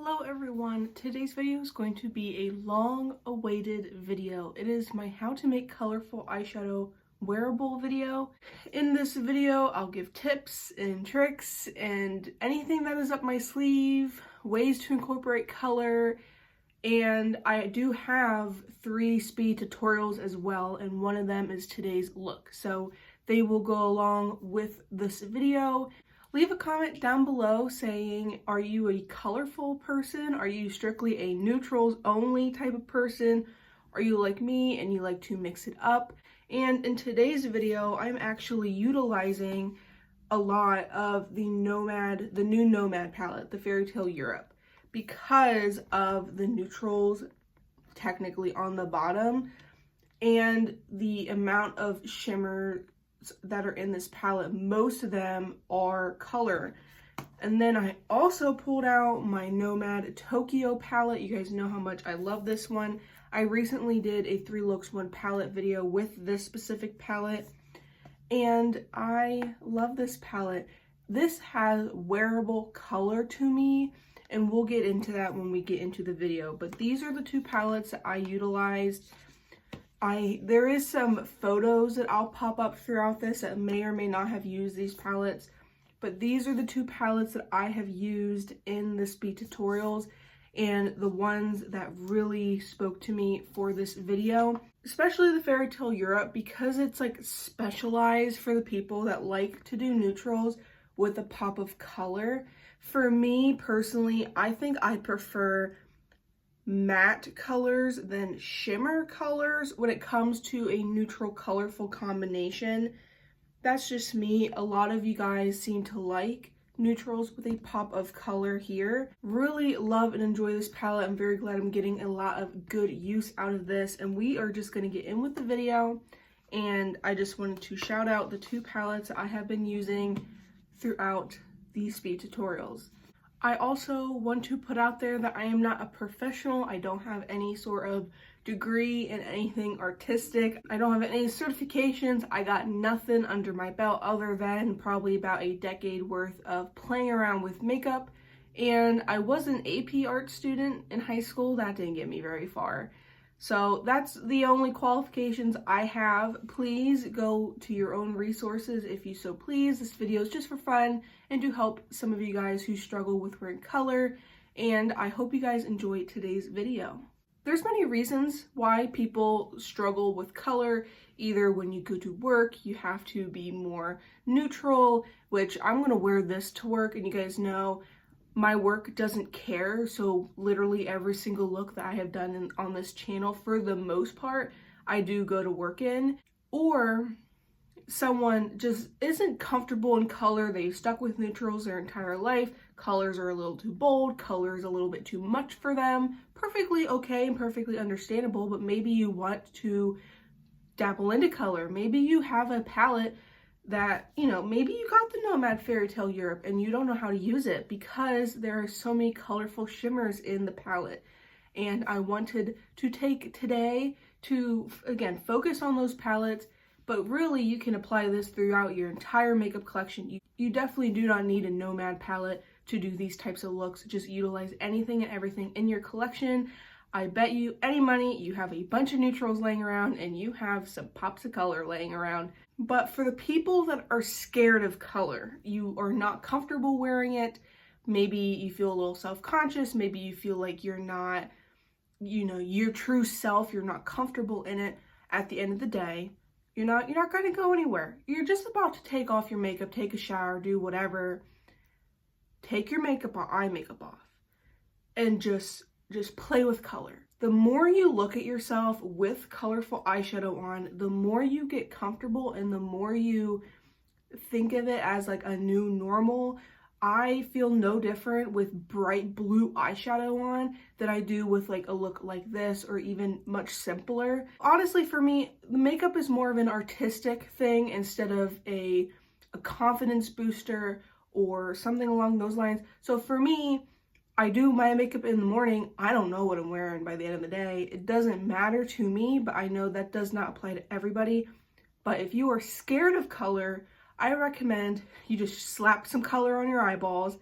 Hello everyone, today's video is going to be a long-awaited video. It is my how to make colorful eyeshadow wearable video. In this video, I'll give tips and tricks and anything that is up my sleeve, ways to incorporate color, and I do have 3 speed tutorials as well, and one of them is today's look. So they will go along with this video. Leave a comment down below saying, are you a colorful person? Are you strictly a neutrals only type of person? Are you like me and you like to mix it up? And in today's video, I'm actually utilizing a lot of the new Nomad palette, the Fairy Tale Europe, because of the neutrals technically on the bottom and the amount of shimmer that are in this palette. Most of them are color. And then I also pulled out my Nomad Tokyo palette. You guys know how much I love this one. I recently did a 3 looks 1 palette video with this specific palette, and I love this palette. This has wearable color to me, and we'll get into that when we get into the video. But these are the 2 palettes that I utilized. There is some photos that I'll pop up throughout this that may or may not have used these palettes, but these are the 2 palettes that I have used in the speed tutorials and the ones that really spoke to me for this video, especially the Fairy Tale Europe, because it's like specialized for the people that like to do neutrals with a pop of color. For me personally, I think I prefer matte colors than shimmer colors when it comes to a neutral colorful combination. That's just me. A lot of you guys seem to like neutrals with a pop of color here. Really love and enjoy this palette. I'm very glad I'm getting a lot of good use out of this, and we are just going to get in with the video. And I just wanted to shout out the 2 palettes I have been using throughout these speed tutorials. I also want to put out there that I am not a professional. I don't have any sort of degree in anything artistic. I don't have any certifications. I got nothing under my belt other than probably about a decade worth of playing around with makeup. And I was an AP art student in high school. That didn't get me very far. So that's the only qualifications I have. Please go to your own resources if you so please. This video is just for fun and to help some of you guys who struggle with wearing color, and I hope you guys enjoy today's video. There's many reasons why people struggle with color. Either when you go to work, you have to be more neutral, which I'm gonna wear this to work, and you guys know my work doesn't care, so literally every single look that I have done on this channel, for the most part, I do go to work in. Or someone just isn't comfortable in color, they've stuck with neutrals their entire life, colors are a little too bold, color is a little bit too much for them, perfectly okay and perfectly understandable, but maybe you want to dabble into color. Maybe you have a palette that, you know, maybe you got the Nomad Fairy Tale Europe and you don't know how to use it because there are so many colorful shimmers in the palette. And I wanted to take today to, again, focus on those palettes, but really you can apply this throughout your entire makeup collection. You definitely do not need a Nomad palette to do these types of looks. Just utilize anything and everything in your collection. I bet you any money you have a bunch of neutrals laying around and you have some pops of color laying around. But for the people that are scared of color, you are not comfortable wearing it, maybe you feel a little self-conscious, maybe you feel like you're not, you know, your true self, you're not comfortable in it, at the end of the day, you're not going to go anywhere. You're just about to take off your makeup, take a shower, do whatever, take your eye makeup off, and just play with color. The more you look at yourself with colorful eyeshadow on, the more you get comfortable and the more you think of it as like a new normal. I feel no different with bright blue eyeshadow on than I do with like a look like this, or even much simpler. Honestly, for me, the makeup is more of an artistic thing instead of a confidence booster or something along those lines. So for me, I do my makeup in the morning. I don't know what I'm wearing by the end of the day. It doesn't matter to me, but I know that does not apply to everybody. But if you are scared of color, I recommend you just slap some color on your eyeballs,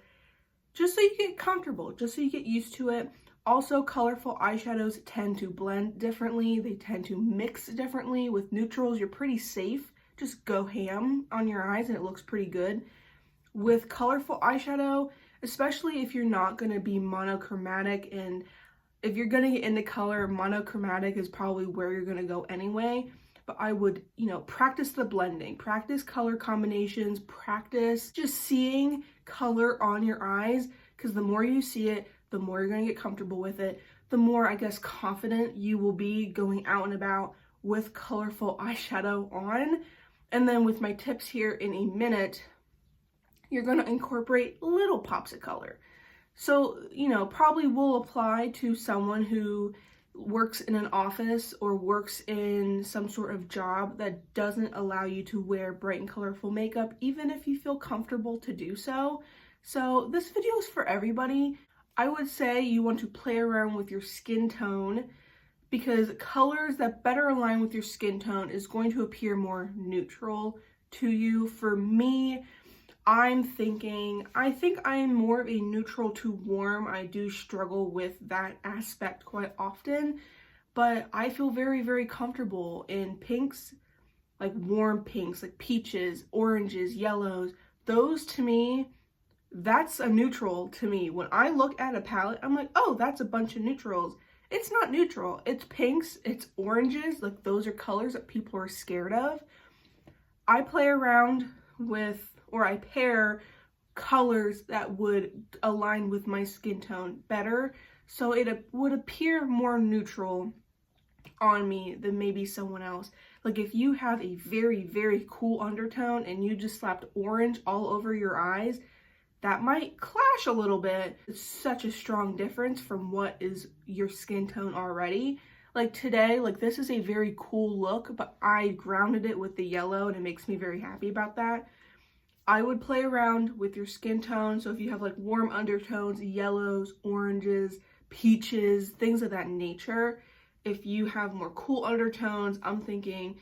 just so you get comfortable, just so you get used to it. Also, colorful eyeshadows tend to blend differently. They tend to mix differently. With neutrals, you're pretty safe. Just go ham on your eyes and it looks pretty good. With colorful eyeshadow, especially if you're not going to be monochromatic, and if you're going to get into color, monochromatic is probably where you're going to go anyway. But I would, practice the blending, practice color combinations, practice just seeing color on your eyes, because the more you see it, the more you're going to get comfortable with it, the more, I guess, confident you will be going out and about with colorful eyeshadow on. And then with my tips here in a minute, you're going to incorporate little pops of color. So, probably will apply to someone who works in an office or works in some sort of job that doesn't allow you to wear bright and colorful makeup, even if you feel comfortable to do so. So this video is for everybody. I would say you want to play around with your skin tone, because colors that better align with your skin tone is going to appear more neutral to you. For me, I think I am more of a neutral to warm. I do struggle with that aspect quite often, but I feel very, very comfortable in pinks, like warm pinks, like peaches, oranges, yellows. Those to me, that's a neutral to me. When I look at a palette, I'm like, oh, that's a bunch of neutrals. It's not neutral. It's pinks, it's oranges. Like, those are colors that people are scared of. I play around with, or I pair colors that would align with my skin tone better, so it would appear more neutral on me than maybe someone else. Like, if you have a very, very cool undertone and you just slapped orange all over your eyes, that might clash a little bit. It's such a strong difference from what is your skin tone already. Like today, like this is a very cool look, but I grounded it with the yellow and it makes me very happy about that. I would play around with your skin tone. So if you have like warm undertones, yellows, oranges, peaches, things of that nature. If you have more cool undertones, I'm thinking,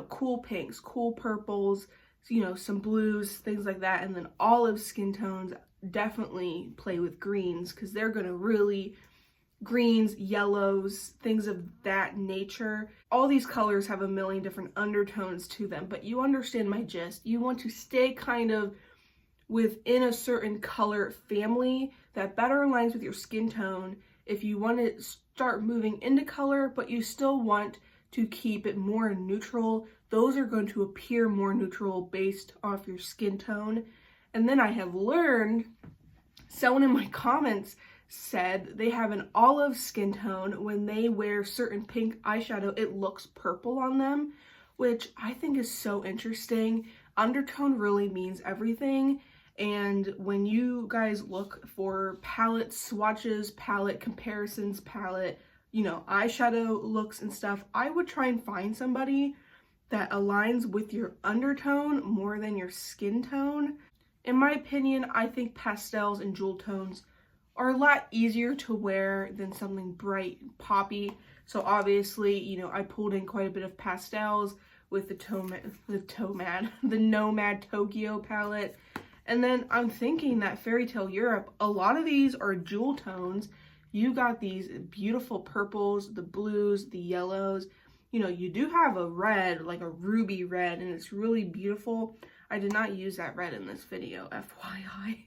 cool pinks, cool purples, some blues, things like that. And then olive skin tones, definitely play with greens, because they're going to really, greens, yellows, things of that nature. All these colors have a million different undertones to them, but you understand my gist. You want to stay kind of within a certain color family that better aligns with your skin tone. If you want to start moving into color, but you still want to keep it more neutral, those are going to appear more neutral based off your skin tone. And then I have learned, someone in my comments said they have an olive skin tone. When they wear certain pink eyeshadow, it looks purple on them, which I think is so interesting. Undertone really means everything. And when you guys look for palette swatches, palette comparisons, palette, eyeshadow looks and stuff, I would try and find somebody that aligns with your undertone more than your skin tone. In my opinion, I think pastels and jewel tones are a lot easier to wear than something bright and poppy. So obviously, I pulled in quite a bit of pastels with the Nomad Tokyo palette. And then I'm thinking that Fairy Tale Europe, a lot of these are jewel tones. You got these beautiful purples, the blues, the yellows. You do have a red, like a ruby red, and it's really beautiful. I did not use that red in this video, FYI.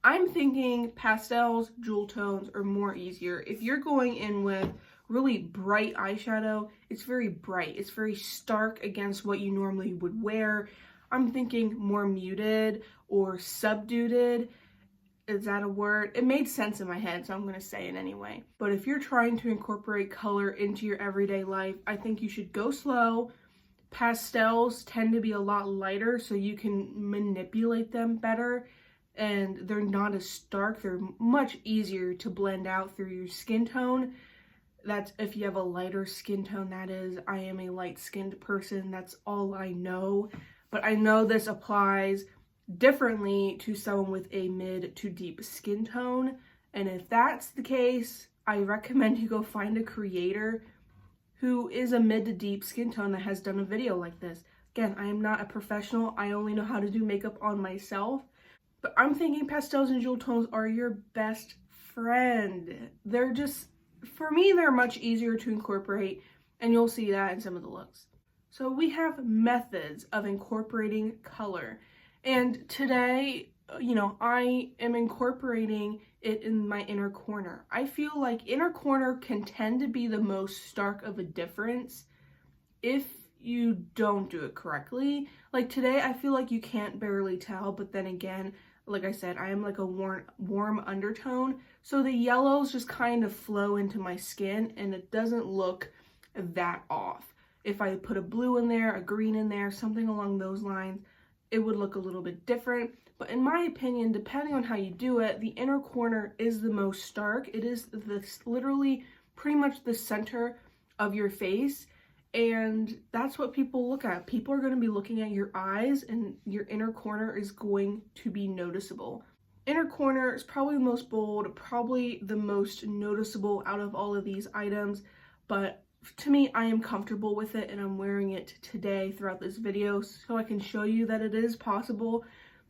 I'm thinking pastels, jewel tones are more easier. If you're going in with really bright eyeshadow, it's very bright. It's very stark against what you normally would wear. I'm thinking more muted or subdued. Is that a word? It made sense in my head, so I'm going to say it anyway. But if you're trying to incorporate color into your everyday life, I think you should go slow. Pastels tend to be a lot lighter, so you can manipulate them better. And they're not as stark. They're much easier to blend out through your skin tone. That's if you have a lighter skin tone, that is. I am a light-skinned person. That's all I know. But I know this applies differently to someone with a mid to deep skin tone. And if that's the case, I recommend you go find a creator who is a mid to deep skin tone that has done a video like this. Again, I am not a professional. I only know how to do makeup on myself. But I'm thinking pastels and jewel tones are your best friend. They're just, for me, they're much easier to incorporate, and you'll see that in some of the looks. So we have methods of incorporating color. And today, I am incorporating it in my inner corner. I feel like inner corner can tend to be the most stark of a difference if you don't do it correctly. Like today, I feel like you can't barely tell, but then again, like I said, I am like a warm undertone, so the yellows just kind of flow into my skin and it doesn't look that off. If I put a blue in there, a green in there, something along those lines, it would look a little bit different. But in my opinion, depending on how you do it, the inner corner is the most stark. It is literally pretty much the center of your face. And that's what people look at. People are going to be looking at your eyes, and your inner corner is going to be noticeable. Inner corner is probably the most bold, probably the most noticeable out of all of these items, but to me, I am comfortable with it, and I'm wearing it today throughout this video so I can show you that it is possible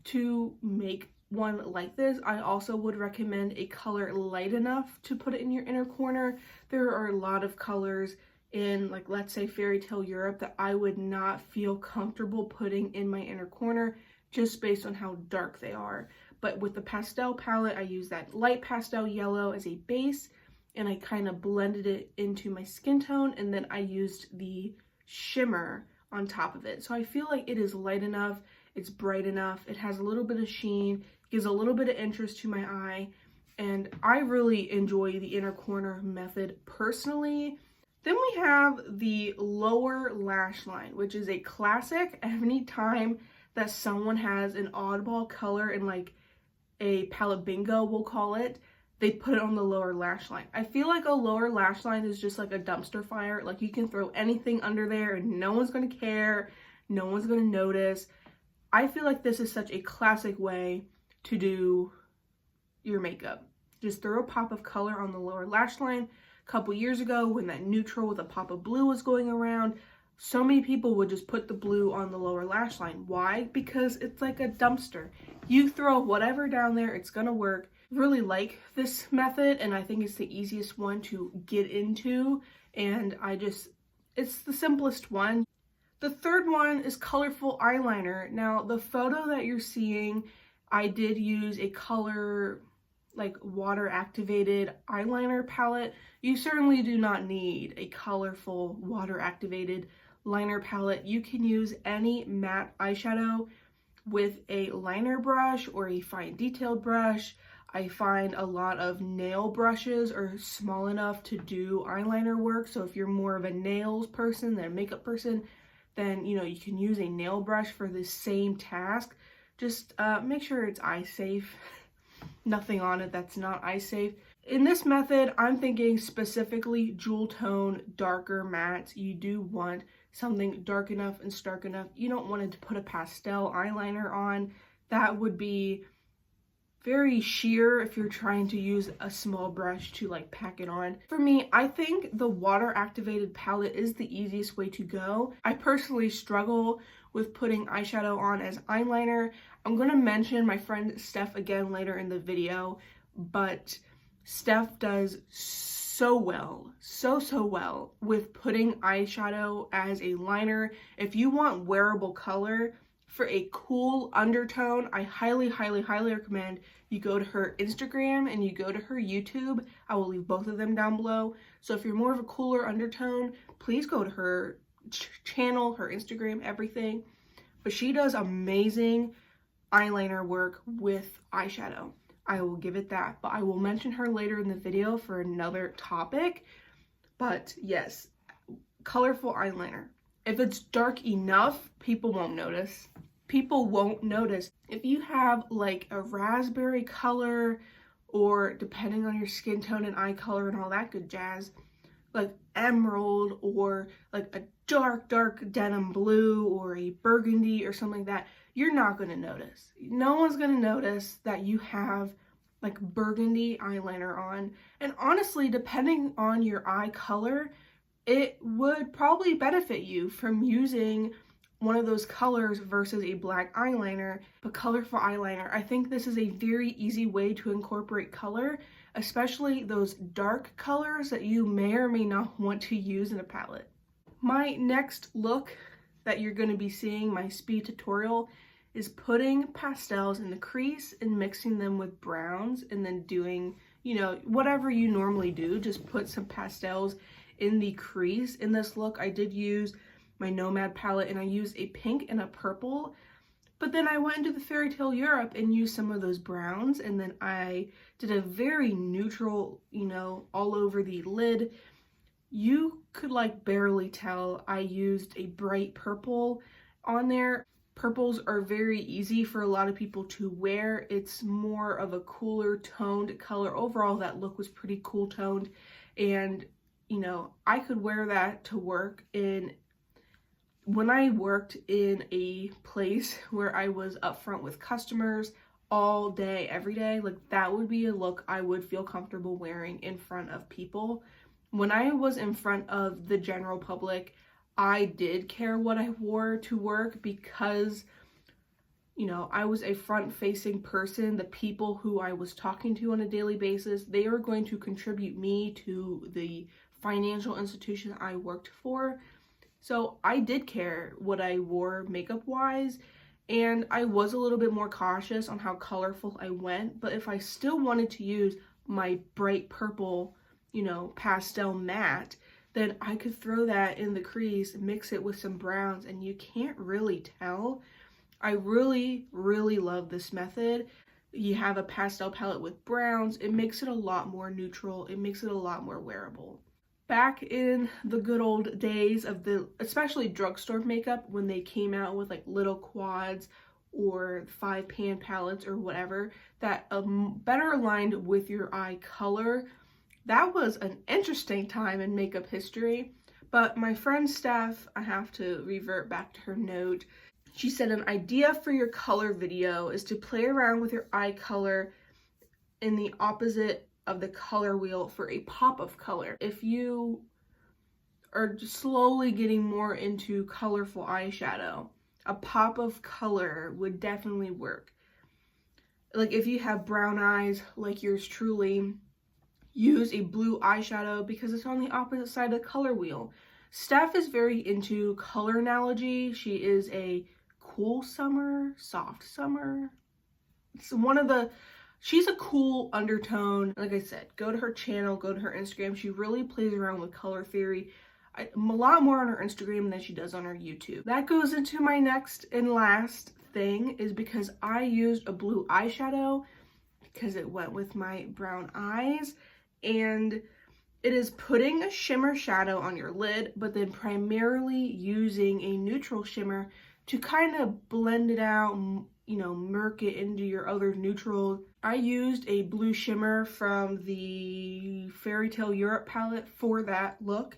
to make one like this. I also would recommend a color light enough to put it in your inner corner. There are a lot of colors in, like, let's say Fairy Tale Europe that I would not feel comfortable putting in my inner corner just based on how dark they are. But with the pastel palette, I use that light pastel yellow as a base, and I kind of blended it into my skin tone, and then I used the shimmer on top of it. So I feel like it is light enough, it's bright enough, it has a little bit of sheen, gives a little bit of interest to my eye, and I really enjoy the inner corner method personally. Then we have the lower lash line, which is a classic. Any time that someone has an oddball color in like a palette bingo, we'll call it, they put it on the lower lash line. I feel like a lower lash line is just like a dumpster fire. Like you can throw anything under there and no one's gonna care, no one's gonna notice. I feel like this is such a classic way to do your makeup. Just throw a pop of color on the lower lash line. Couple years ago when that neutral with a pop of blue was going around, so many people would just put the blue on the lower lash line. Why? Because it's like a dumpster. You throw whatever down there, it's gonna work. Really like this method, and I think it's the easiest one to get into, and it's the simplest one. The third one is colorful eyeliner. Now the photo that you're seeing, I did use a color like water activated eyeliner palette. You certainly do not need a colorful water activated liner palette. You can use any matte eyeshadow with a liner brush or a fine detailed brush. I find a lot of nail brushes are small enough to do eyeliner work. So if you're more of a nails person than a makeup person, then you can use a nail brush for the same task. Just make sure it's eye safe. Nothing on it that's not eye safe. In this method, I'm thinking specifically jewel tone, darker mattes. You do want something dark enough and stark enough. You don't want to put a pastel eyeliner on. That would be very sheer if you're trying to use a small brush to like pack it on. For me, I think the water activated palette is the easiest way to go. I personally struggle with putting eyeshadow on as eyeliner. I'm going to mention my friend Steph again later in the video, but Steph does so well, so well with putting eyeshadow as a liner. If you want wearable color for a cool undertone, I highly recommend you go to her Instagram and you go to her YouTube. I will leave both of them down below. So if you're more of a cooler undertone, please go to her channel, her Instagram, everything. But she does amazing eyeliner work with eyeshadow. I will give it that, but I will mention her later in the video for another topic. But yes, colorful eyeliner. If it's dark enough, people won't notice. People won't notice. If you have like a raspberry color, or depending on your skin tone and eye color and all that good jazz, like emerald or like a dark denim blue or a burgundy or something like that, you're not going to notice. No one's going to notice that you have like burgundy eyeliner on. And honestly, depending on your eye color, it would probably benefit you from using one of those colors versus a black eyeliner, but colorful eyeliner. I think this is a very easy way to incorporate color, especially those dark colors that you may or may not want to use in a palette. My next look that you're going to be seeing, my speed tutorial, is putting pastels in the crease and mixing them with browns and then doing, you know, whatever you normally do, just put some pastels in the crease. In this look, I did use my Nomad palette and I used a pink and a purple, but then I went into the Fairy Tale Europe and used some of those browns, and then I did a very neutral, you know, all over the lid. You could like barely tell I used a bright purple on there. Purples are very easy for a lot of people to wear. It's more of a cooler toned color. Overall, that look was pretty cool toned, and you know, I could wear that to work. In when I worked in a place where I was upfront with customers all day, every day, like that would be a look I would feel comfortable wearing in front of people. When I was in front of the general public, I did care what I wore to work because, you know, I was a front-facing person. The people who I was talking to on a daily basis, they were going to contribute me to the financial institution I worked for. So I did care what I wore makeup-wise, and I was a little bit more cautious on how colorful I went. But if I still wanted to use my bright purple, you know, pastel matte, then I could throw that in the crease, mix it with some browns, and you can't really tell. I really, really love this method. You have a pastel palette with browns, it makes it a lot more neutral, it makes it a lot more wearable. Back in the good old days of the, especially drugstore makeup, when they came out with like little quads or 5-pan palettes or whatever, that better aligned with your eye color, that was an interesting time in makeup history. But my friend Steph, I have to revert back to her note, she said an idea for your color video is to play around with your eye color in the opposite of the color wheel for a pop of color. If you are slowly getting more into colorful eyeshadow, a pop of color would definitely work. Like if you have brown eyes like yours truly, use a blue eyeshadow because it's on the opposite side of the color wheel. Steph is very into color analogy. She is a cool summer, soft summer. It's she's a cool undertone. Like I said, go to her channel, go to her Instagram. She really plays around with color theory. A lot more on her Instagram than she does on her YouTube. That goes into my next and last thing, is because I used a blue eyeshadow because it went with my brown eyes, and it is putting a shimmer shadow on your lid, but then primarily using a neutral shimmer to kind of blend it out, you know, murk it into your other neutrals. I used a blue shimmer from the Fairy Tale Europe palette for that look.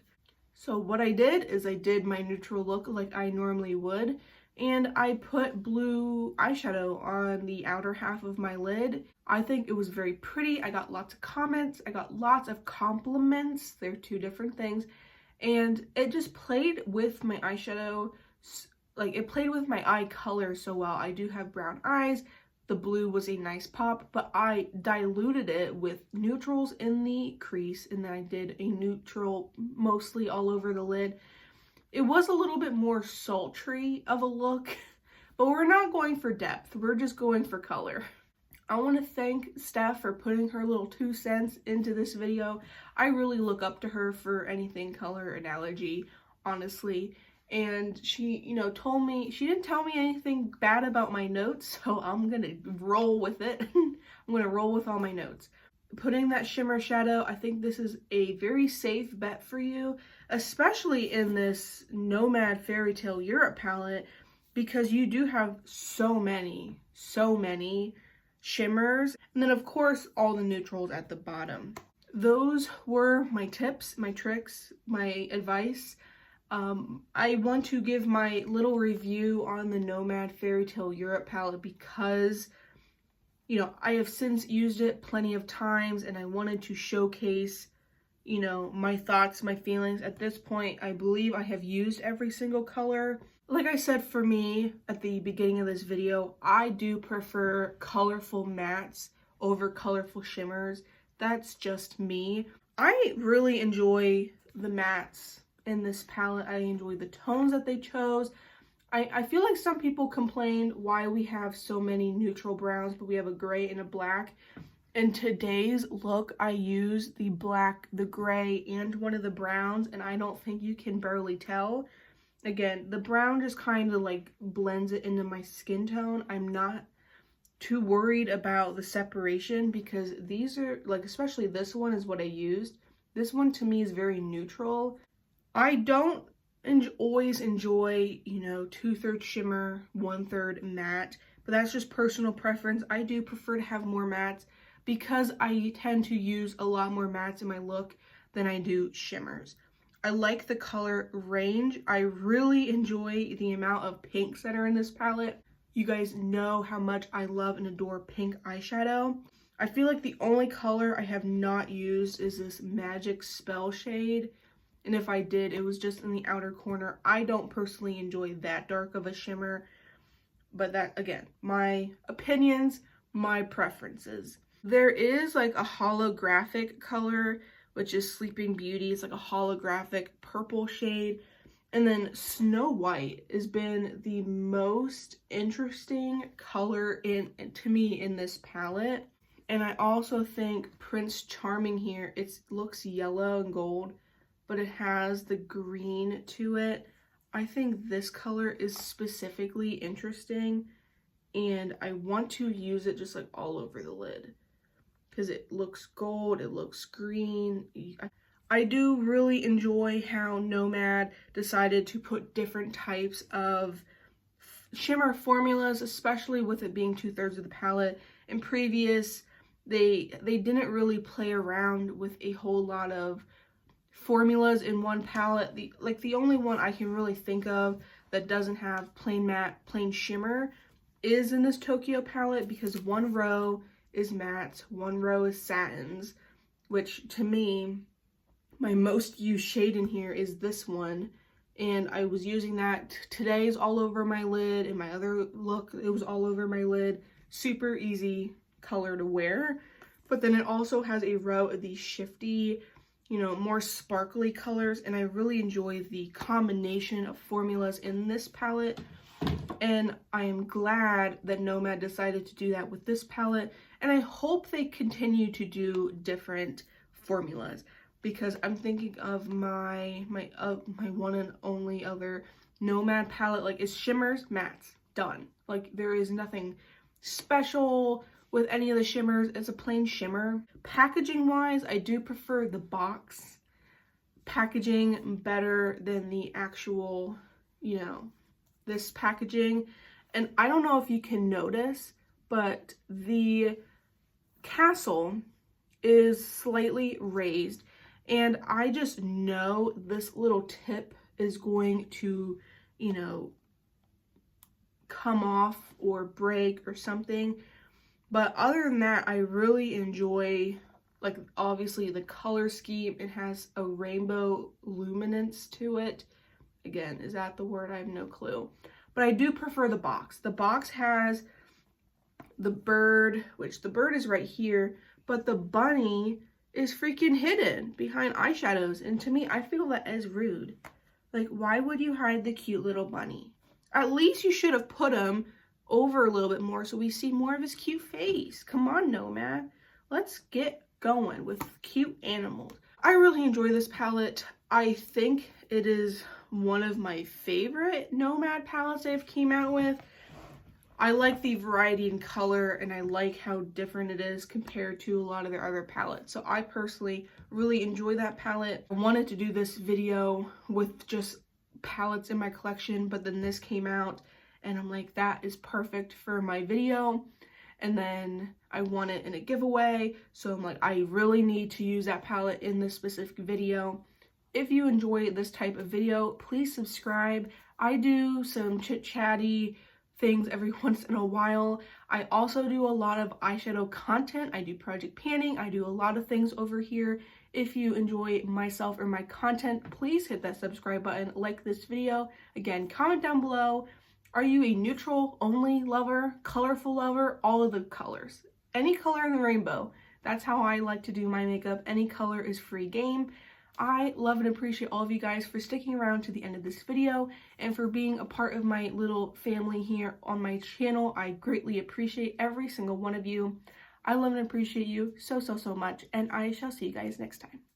So what I did is I did my neutral look like I normally would, and I put blue eyeshadow on the outer half of my lid. I think it was very pretty. I got lots of comments. I got lots of compliments. They're two different things. And it just played with my eyeshadow, like it played with my eye color so well. I do have brown eyes. The blue was a nice pop, but I diluted it with neutrals in the crease, and then I did a neutral mostly all over the lid. It was a little bit more sultry of a look, but we're not going for depth. We're just going for color. I want to thank Steph for putting her little 2 cents into this video. I really look up to her for anything color analogy, honestly. And she, you know, told me, she didn't tell me anything bad about my notes, so I'm gonna roll with it. I'm gonna roll with all my notes. Putting that shimmer shadow, I think this is a very safe bet for you, especially in this Nomad Fairy Tale Europe palette, because you do have so many shimmers. And then of course, all the neutrals at the bottom. Those were my tips, my tricks, my advice. I want to give my little review on the Nomad Fairy Tale Europe palette because, you know, I have since used it plenty of times, and I wanted to showcase, you know, my thoughts, my feelings. At this point, I believe I have used every single color. Like I said, for me at the beginning of this video, I do prefer colorful mattes over colorful shimmers. That's just me. I really enjoy the mattes in this palette. I enjoy the tones that they chose. I feel like some people complained why we have so many neutral browns, but we have a gray and a black. In today's look, I used the black, the gray, and one of the browns, and I don't think you can barely tell. Again, the brown just kind of like blends it into my skin tone. I'm not too worried about the separation because these are, like, especially this one is what I used. This one to me is very neutral. I don't always enjoy, you know, 2/3 shimmer, 1/3 matte, but that's just personal preference. I do prefer to have more mattes because I tend to use a lot more mattes in my look than I do shimmers. I like the color range. I really enjoy the amount of pinks that are in this palette. You guys know how much I love and adore pink eyeshadow. I feel like the only color I have not used is this Magic Spell shade. And if I did, it was just in the outer corner. I don't personally enjoy that dark of a shimmer. But that, again, my opinions, my preferences. There is like a holographic color, which is Sleeping Beauty. It's like a holographic purple shade. And then Snow White has been the most interesting color to me in this palette. And I also think Prince Charming here, it looks yellow and gold, but it has the green to it. I think this color is specifically interesting, and I want to use it just like all over the lid because it looks gold, it looks green. I do really enjoy how Nomad decided to put different types of shimmer formulas, especially with it being 2/3 of the palette. In previous, they didn't really play around with a whole lot of formulas in one palette. The only one I can really think of that doesn't have plain matte, plain shimmer is in this Tokyo palette, because one row is mattes, one row is satins, which to me, my most used shade in here is this one, and I was using that. Today's all over my lid, and my other look, it was all over my lid. Super easy color to wear. But then it also has a row of these shifty, you know, more sparkly colors, and I really enjoy the combination of formulas in this palette, and I am glad that Nomad decided to do that with this palette, and I hope they continue to do different formulas, because I'm thinking of my one and only other Nomad palette, like, it's shimmers, mattes, done. Like, there is nothing special with any of the shimmers. It's a plain shimmer. Packaging wise, I do prefer the box packaging better than the actual, you know, this packaging. And I don't know if you can notice, but the castle is slightly raised, and I just know this little tip is going to, you know, come off or break or something. But other than that, I really enjoy, like, obviously the color scheme. It has a rainbow luminance to it. Again, is that the word? I have no clue. But I do prefer the box. The box has the bird, which the bird is right here, but the bunny is freaking hidden behind eyeshadows. And to me, I feel that is rude. Like, why would you hide the cute little bunny? At least you should have put him over a little bit more so we see more of his cute face. Come on, Nomad. Let's get going with cute animals. I really enjoy this palette. I think it is one of my favorite Nomad palettes they've came out with. I like the variety in color, and I like how different it is compared to a lot of their other palettes. So I personally really enjoy that palette. I wanted to do this video with just palettes in my collection, but then this came out, and I'm like, that is perfect for my video. And then I won it in a giveaway, so I'm like, I really need to use that palette in this specific video. If you enjoy this type of video, please subscribe. I do some chit-chatty things every once in a while. I also do a lot of eyeshadow content. I do project panning. I do a lot of things over here. If you enjoy myself or my content, please hit that subscribe button, like this video. Again, comment down below. Are you a neutral only lover, colorful lover, all of the colors? Any color in the rainbow. That's how I like to do my makeup. Any color is free game. I love and appreciate all of you guys for sticking around to the end of this video and for being a part of my little family here on my channel. I greatly appreciate every single one of you. I love and appreciate you so much, and I shall see you guys next time.